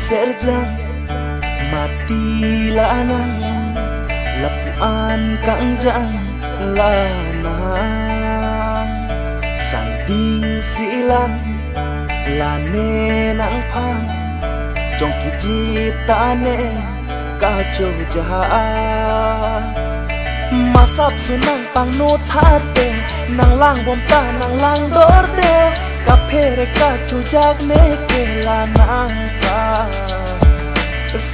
serjang mati lanang lapuan kang jang lanang sang ding silang lane nang phang trong ki jitane ka cho jahat masap sunang pang no thate nang lang bom ta nang lang dorde ka phere ka chujak ne ke lanang pa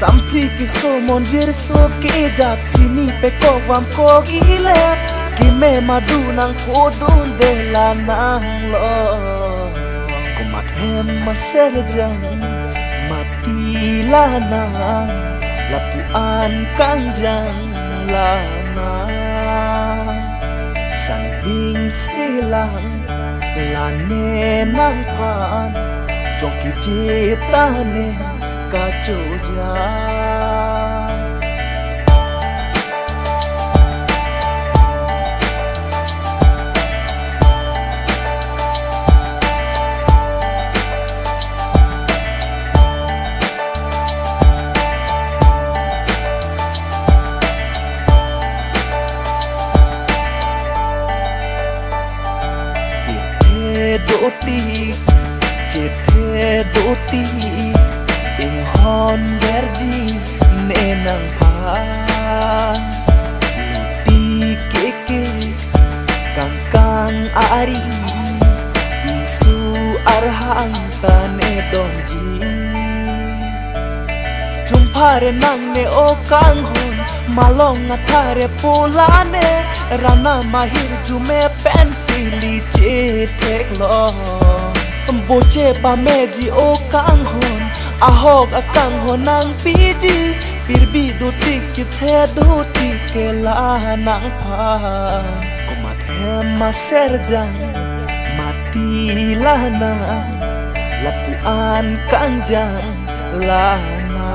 sampri ki so monjir so ke jak sini pe ko wam ko gile ki me madu nang podun de lanang lo ko mat hem maserjang mati lanang lapuan kang jang lanang sang ding silang lane nang phan trong ki jitane ka chojak doti cete doti ing hon verji nenang pa luti keke kang kang ari ing su arhang tane donji jumpare nang ne o kang hon malong athare polane rana mahir jume pensili che theklo boche pa meji o kang hon ahok akang honang piji pirbi duti kithe duti ke la nang phan ko mathe maserjang mati lana lapuan kang jang lana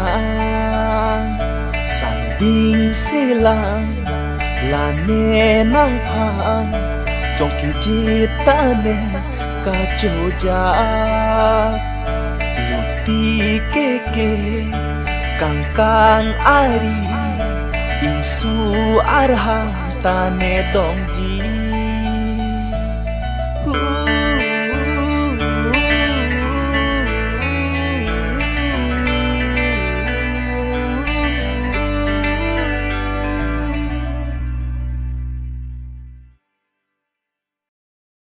sang ding silang lane nang phan trong ki jitane ka chojak luti keke kang kang ari ing su arhang tane dongji